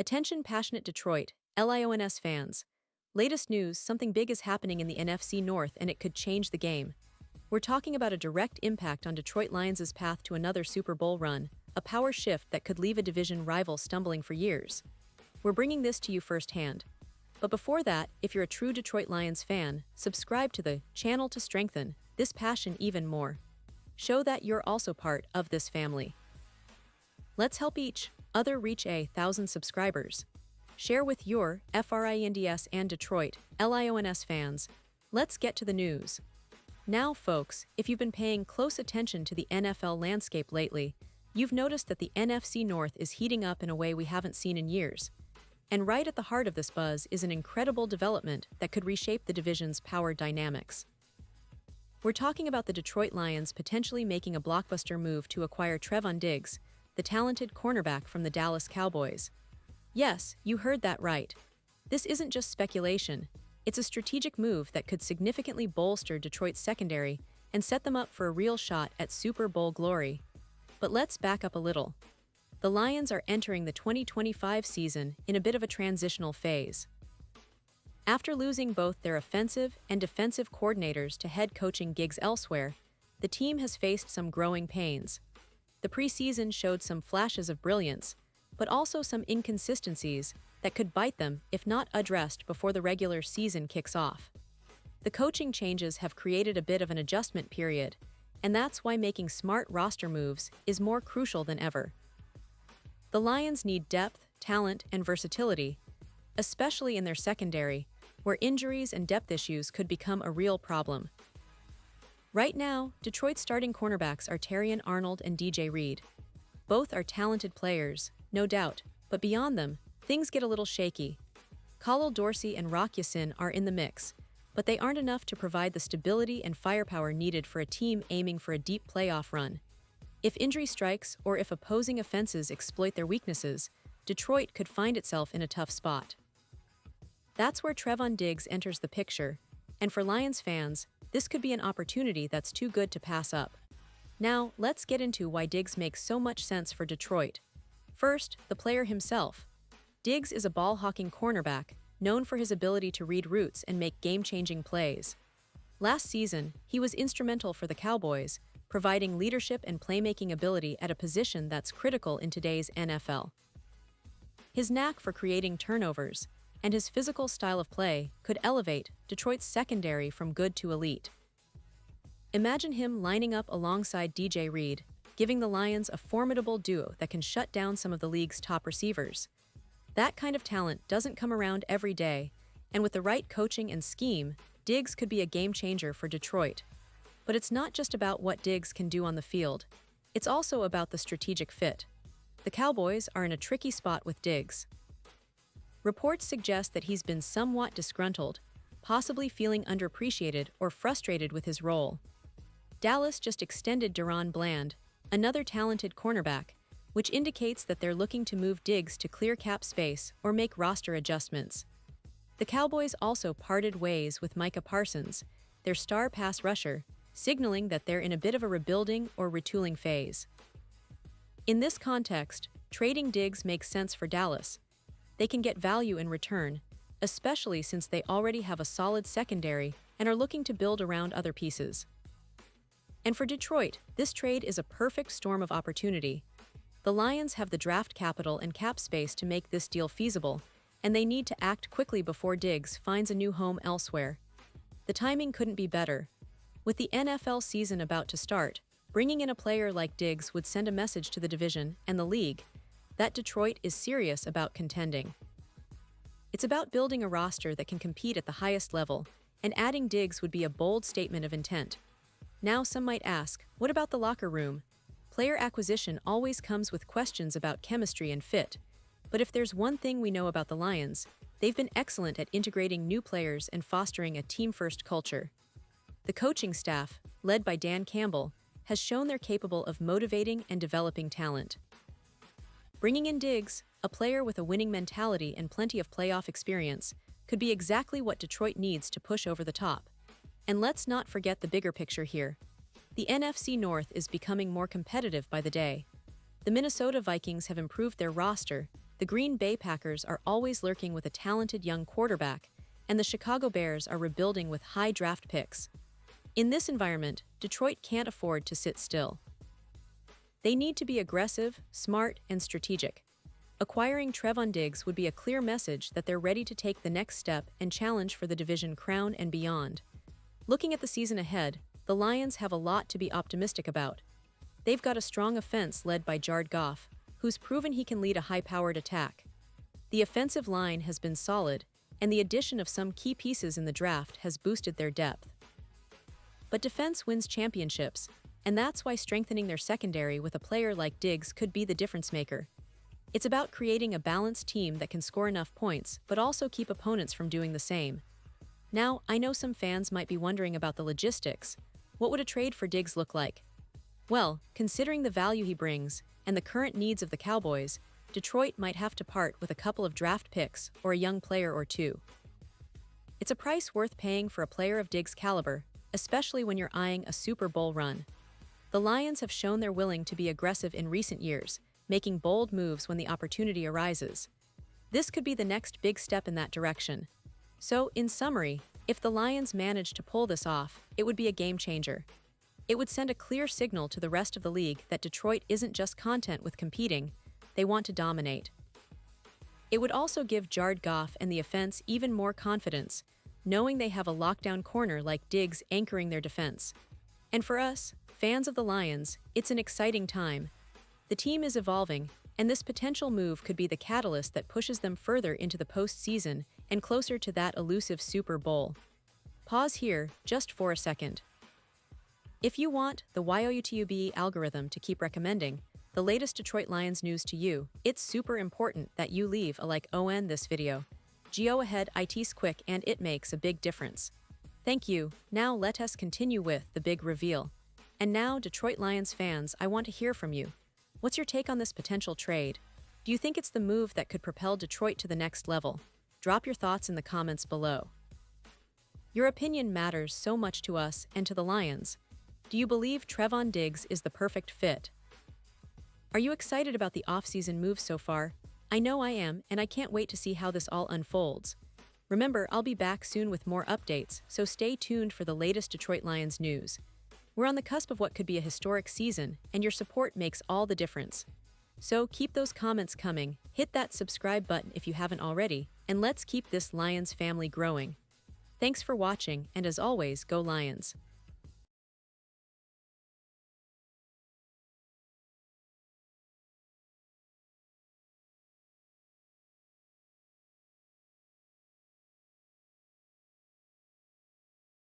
Attention passionate Detroit, Lions fans. Latest news, something big is happening in the NFC North and it could change the game. We're talking about a direct impact on Detroit Lions' path to another Super Bowl run, a power shift that could leave a division rival stumbling for years. We're bringing this to you firsthand. But before that, if you're a true Detroit Lions fan, subscribe to the channel to strengthen this passion even more. Show that you're also part of this family. Let's help each other reach 1,000 subscribers. Share with your FRINDS and Detroit Lions fans. Let's get to the news. Now, folks, if you've been paying close attention to the NFL landscape lately, you've noticed that the NFC North is heating up in a way we haven't seen in years. And right at the heart of this buzz is an incredible development that could reshape the division's power dynamics. We're talking about the Detroit Lions potentially making a blockbuster move to acquire Travon, the talented cornerback from the Dallas Cowboys. Yes, you heard that right. This isn't just speculation. It's a strategic move that could significantly bolster Detroit's secondary and set them up for a real shot at Super Bowl glory. But let's back up a little. The Lions are entering the 2025 season in a bit of a transitional phase. After losing both their offensive and defensive coordinators to head coaching gigs elsewhere, the team has faced some growing pains. The preseason showed some flashes of brilliance, but also some inconsistencies that could bite them if not addressed before the regular season kicks off. The coaching changes have created a bit of an adjustment period, and that's why making smart roster moves is more crucial than ever. The Lions need depth, talent, and versatility, especially in their secondary, where injuries and depth issues could become a real problem. Right now, Detroit's starting cornerbacks are Travon Arnold and DJ Reed. Both are talented players, no doubt, but beyond them, things get a little shaky. Khalil Dorsey and Rock Ya-Sin are in the mix, but they aren't enough to provide the stability and firepower needed for a team aiming for a deep playoff run. If injury strikes or if opposing offenses exploit their weaknesses, Detroit could find itself in a tough spot. That's where Travon enters the picture, and for Lions fans, this could be an opportunity that's too good to pass up. Now, let's get into why Diggs makes so much sense for Detroit. First, the player himself. Diggs is a ball-hawking cornerback, known for his ability to read routes and make game-changing plays. Last season, he was instrumental for the Cowboys, providing leadership and playmaking ability at a position that's critical in today's NFL. His knack for creating turnovers and his physical style of play could elevate Detroit's secondary from good to elite. Imagine him lining up alongside DJ Reed, giving the Lions a formidable duo that can shut down some of the league's top receivers. That kind of talent doesn't come around every day, and with the right coaching and scheme, Diggs could be a game-changer for Detroit. But it's not just about what Diggs can do on the field, it's also about the strategic fit. The Cowboys are in a tricky spot with Diggs. Reports suggest that he's been somewhat disgruntled, possibly feeling underappreciated or frustrated with his role. Dallas just extended DaRon Bland, another talented cornerback, which indicates that they're looking to move Diggs to clear cap space or make roster adjustments. The Cowboys also parted ways with Micah Parsons, their star pass rusher, signaling that they're in a bit of a rebuilding or retooling phase. In this context, trading Diggs makes sense for Dallas. They can get value in return, especially since they already have a solid secondary and are looking to build around other pieces. And for Detroit, this trade is a perfect storm of opportunity. The Lions have the draft capital and cap space to make this deal feasible, and they need to act quickly before Diggs finds a new home elsewhere. The timing couldn't be better. With the NFL season about to start, bringing in a player like Diggs would send a message to the division and the league that Detroit is serious about contending. It's about building a roster that can compete at the highest level, and adding Diggs would be a bold statement of intent. Now some might ask, what about the locker room? Player acquisition always comes with questions about chemistry and fit. But if there's one thing we know about the Lions, they've been excellent at integrating new players and fostering a team-first culture. The coaching staff, led by Dan Campbell, has shown they're capable of motivating and developing talent. Bringing in Diggs, a player with a winning mentality and plenty of playoff experience, could be exactly what Detroit needs to push over the top. And let's not forget the bigger picture here. The NFC North is becoming more competitive by the day. The Minnesota Vikings have improved their roster, the Green Bay Packers are always lurking with a talented young quarterback, and the Chicago Bears are rebuilding with high draft picks. In this environment, Detroit can't afford to sit still. They need to be aggressive, smart, and strategic. Acquiring Travon would be a clear message that they're ready to take the next step and challenge for the division crown and beyond. Looking at the season ahead, the Lions have a lot to be optimistic about. They've got a strong offense led by Goff, who's proven he can lead a high-powered attack. The offensive line has been solid, and the addition of some key pieces in the draft has boosted their depth. But defense wins championships, and that's why strengthening their secondary with a player like Diggs could be the difference-maker. It's about creating a balanced team that can score enough points but also keep opponents from doing the same. Now, I know some fans might be wondering about the logistics. What would a trade for Diggs look like? Well, considering the value he brings and the current needs of the Cowboys, Detroit might have to part with a couple of draft picks or a young player or two. It's a price worth paying for a player of Diggs' caliber, especially when you're eyeing a Super Bowl run. The Lions have shown they're willing to be aggressive in recent years, making bold moves when the opportunity arises. This could be the next big step in that direction. So, in summary, if the Lions manage to pull this off, it would be a game changer. It would send a clear signal to the rest of the league that Detroit isn't just content with competing, they want to dominate. It would also give Goff and the offense even more confidence, knowing they have a lockdown corner like Diggs anchoring their defense. And for us, fans of the Lions, it's an exciting time. The team is evolving, and this potential move could be the catalyst that pushes them further into the postseason and closer to that elusive Super Bowl. Pause here, just for a second. If you want the YouTube algorithm to keep recommending the latest Detroit Lions news to you, it's super important that you leave a like on this video. Go ahead, it's quick and it makes a big difference. Thank you. Now let us continue with the big reveal. And now, Detroit Lions fans, I want to hear from you. What's your take on this potential trade? Do you think it's the move that could propel Detroit to the next level? Drop your thoughts in the comments below. Your opinion matters so much to us and to the Lions. Do you believe Travon is the perfect fit? Are you excited about the offseason moves so far? I know I am, and I can't wait to see how this all unfolds. Remember, I'll be back soon with more updates, so stay tuned for the latest Detroit Lions news. We're on the cusp of what could be a historic season, and your support makes all the difference. So keep those comments coming, hit that subscribe button if you haven't already, and let's keep this Lions family growing. Thanks for watching, and as always, go Lions!